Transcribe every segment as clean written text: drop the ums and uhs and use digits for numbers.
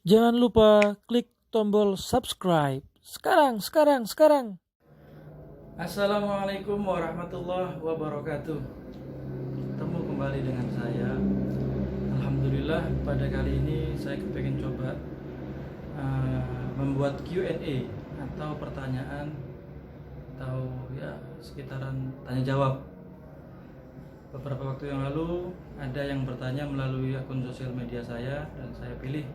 Jangan lupa klik tombol subscribe. Sekarang. Assalamualaikum warahmatullahi wabarakatuh. Ketemu kembali dengan saya. Alhamdulillah pada kali ini saya pengen coba membuat Q&A atau pertanyaan atau ya sekitaran tanya jawab. Beberapa waktu yang lalu ada yang bertanya melalui akun sosial media saya dan saya pilih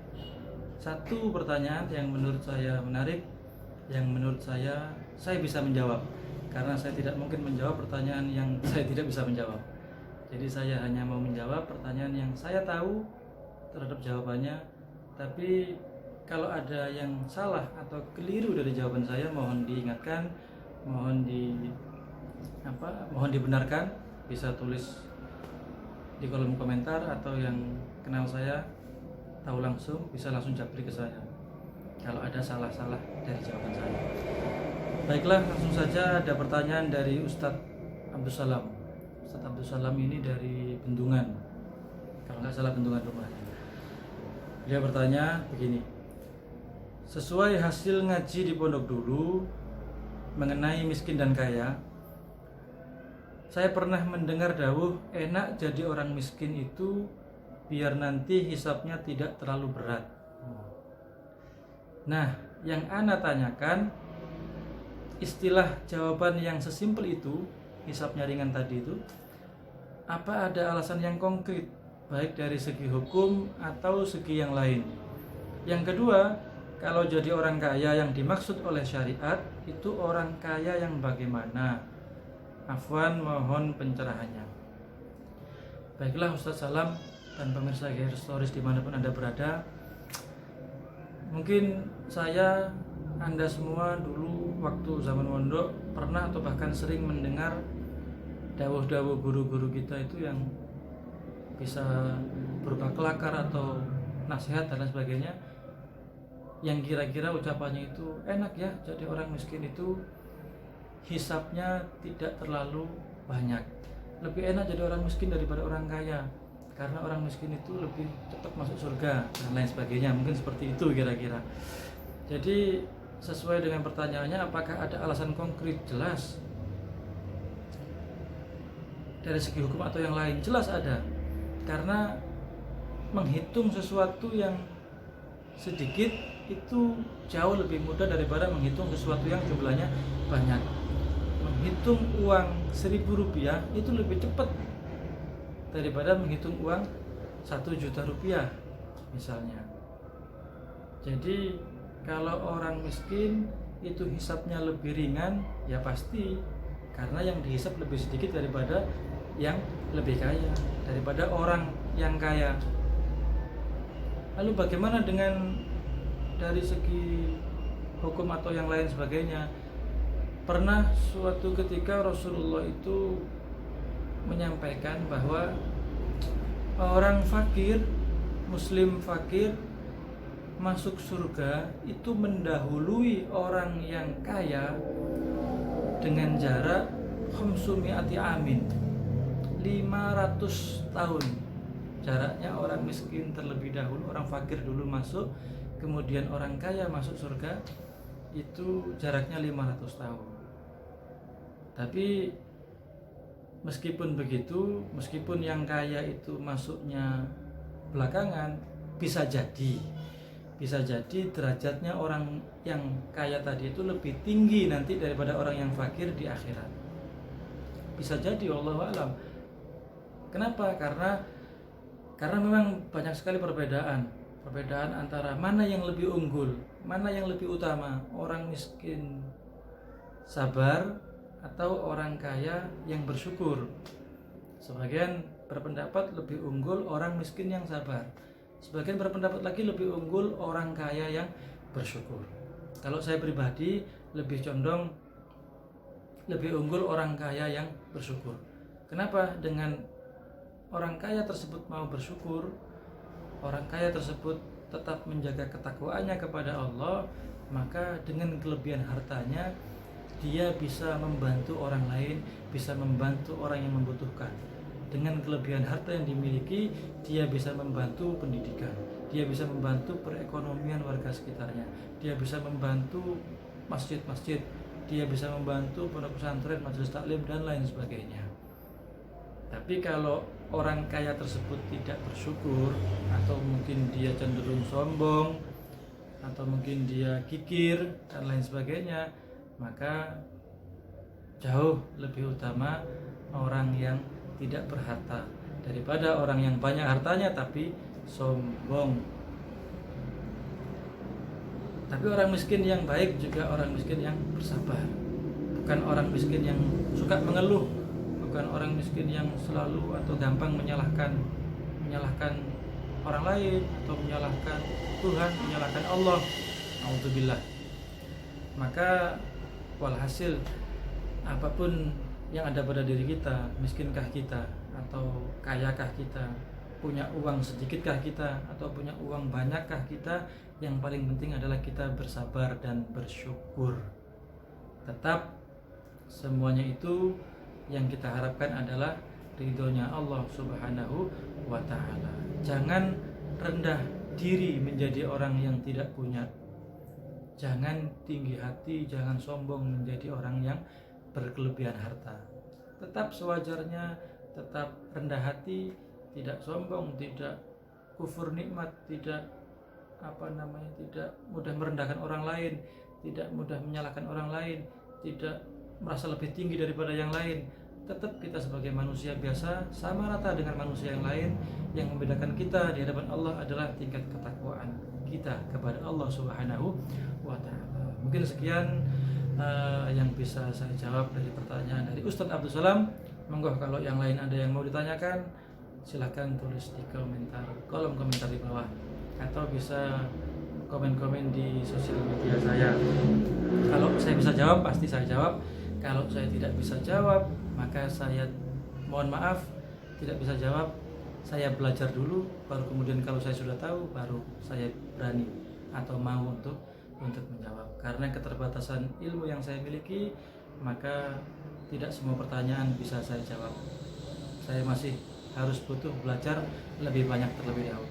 satu pertanyaan yang menurut saya menarik, yang menurut saya bisa menjawab, karena saya tidak mungkin menjawab pertanyaan yang saya tidak bisa menjawab. Jadi saya hanya mau menjawab pertanyaan yang saya tahu terhadap jawabannya, tapi kalau ada yang salah atau keliru dari jawaban saya mohon diingatkan, mohon dibenarkan. Bisa tulis di kolom komentar, atau yang kenal saya tahu langsung bisa langsung japri ke saya kalau ada salah-salah dari jawaban saya. Baiklah, langsung saja ada pertanyaan dari Ustadz Abdus Salam. Ustadz Abdus Salam ini dari Bendungan, kalau nggak salah Bendungan rumahnya. Dia bertanya begini: sesuai hasil ngaji di pondok dulu mengenai miskin dan kaya, saya pernah mendengar dawuh enak jadi orang miskin itu biar nanti hisapnya tidak terlalu berat. Nah, yang ana tanyakan, istilah jawaban yang sesimpel itu, hisapnya ringan tadi itu, apa ada alasan yang konkret baik dari segi hukum atau segi yang lain? Yang kedua, kalau jadi orang kaya yang dimaksud oleh syariat itu orang kaya yang bagaimana? Afwan, mohon pencerahannya. Baiklah Ustadz Salam dan pemirsa GR Stories dimanapun Anda berada, mungkin saya, Anda semua dulu waktu zaman mondok pernah atau bahkan sering mendengar dawuh-dawuh guru-guru kita itu yang bisa berupa kelakar atau nasihat dan lain sebagainya, yang kira-kira ucapannya itu enak ya, jadi orang miskin itu hisapnya tidak terlalu banyak, lebih enak jadi orang miskin daripada orang kaya, karena orang miskin itu lebih cepat masuk surga dan lain sebagainya. Mungkin seperti itu kira-kira. Jadi sesuai dengan pertanyaannya, apakah ada alasan konkret? Jelas. Dari segi hukum atau yang lain, jelas ada. Karena menghitung sesuatu yang sedikit itu jauh lebih mudah daripada menghitung sesuatu yang jumlahnya banyak. Menghitung uang Rp1.000 itu lebih cepat daripada menghitung uang Rp1.000.000 misalnya. Jadi kalau orang miskin itu hisapnya lebih ringan, ya pasti karena yang dihisap lebih sedikit daripada yang lebih kaya, daripada orang yang kaya. Lalu bagaimana dengan dari segi hukum atau yang lain sebagainya? Pernah suatu ketika Rasulullah itu menyampaikan bahwa orang fakir, muslim fakir masuk surga itu mendahului orang yang kaya dengan jarak 500 amin, 500 tahun jaraknya. Orang miskin terlebih dahulu, orang fakir dulu masuk, kemudian orang kaya masuk surga, itu jaraknya 500 tahun. Tapi meskipun begitu, meskipun yang kaya itu masuknya belakangan, bisa jadi derajatnya orang yang kaya tadi itu lebih tinggi nanti daripada orang yang fakir di akhirat. Bisa jadi, wallahu a'lam. Kenapa? Karena memang banyak sekali perbedaan antara mana yang lebih unggul, mana yang lebih utama, orang miskin sabar atau orang kaya yang bersyukur. Sebagian berpendapat lebih unggul orang miskin yang sabar, sebagian berpendapat lagi lebih unggul orang kaya yang bersyukur. Kalau saya pribadi lebih condong lebih unggul orang kaya yang bersyukur. Kenapa? Dengan orang kaya tersebut mau bersyukur, orang kaya tersebut tetap menjaga ketakwaannya kepada Allah, maka dengan kelebihan hartanya dia bisa membantu orang lain, bisa membantu orang yang membutuhkan. dengan kelebihan harta yang dimiliki, dia bisa membantu pendidikan, dia bisa membantu perekonomian warga sekitarnya, dia bisa membantu masjid-masjid, dia bisa membantu pondok pesantren, majelis taklim dan lain sebagainya. Tapi kalau orang kaya tersebut tidak bersyukur, atau mungkin dia cenderung sombong, atau mungkin dia kikir dan lain sebagainya, maka jauh lebih utama orang yang tidak berharta daripada orang yang banyak hartanya tapi sombong. Tapi orang miskin yang baik juga orang miskin yang bersabar, bukan orang miskin yang suka mengeluh, bukan orang miskin yang selalu atau gampang menyalahkan orang lain, atau menyalahkan Tuhan, menyalahkan Allah. Auzubillah. Maka walhasil, apapun yang ada pada diri kita, miskinkah kita atau kayakah kita, punya uang sedikitkah kita atau punya uang banyakkah kita, yang paling penting adalah kita bersabar dan bersyukur. Tetap semuanya itu yang kita harapkan adalah ridhonya Allah Subhanahu wa ta'ala. Jangan rendah diri menjadi orang yang tidak punya, jangan tinggi hati, jangan sombong menjadi orang yang berkelebihan harta. Tetap sewajarnya, tetap rendah hati, tidak sombong, tidak kufur nikmat, tidak tidak mudah merendahkan orang lain, tidak mudah menyalahkan orang lain, tidak merasa lebih tinggi daripada yang lain. Tetap kita sebagai manusia biasa, sama rata dengan manusia yang lain. Yang membedakan kita di hadapan Allah adalah tingkat ketakwaan kita kepada Allah Subhanahu wa ta'ala. Mungkin sekian yang bisa saya jawab dari pertanyaan dari Ustadz Abdul Salam. Monggo kalau yang lain ada yang mau ditanyakan, silahkan tulis di kolom komentar di bawah, atau bisa komen-komen di sosial media saya. Kalau saya bisa jawab, pasti saya jawab. Kalau saya tidak bisa jawab, maka saya mohon maaf, tidak bisa jawab. Saya belajar dulu, baru kemudian kalau saya sudah tahu, baru saya berani atau mau untuk menjawab. Karena keterbatasan ilmu yang saya miliki, maka tidak semua pertanyaan bisa saya jawab. Saya masih harus butuh belajar lebih banyak terlebih dahulu.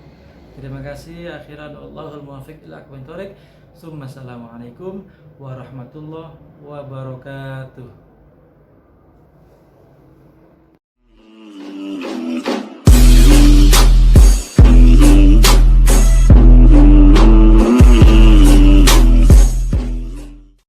Terima kasih. Akhiran Allahul muwaffiq ila aqwamit thoriq. Assalamualaikum warahmatullahi wabarakatuh.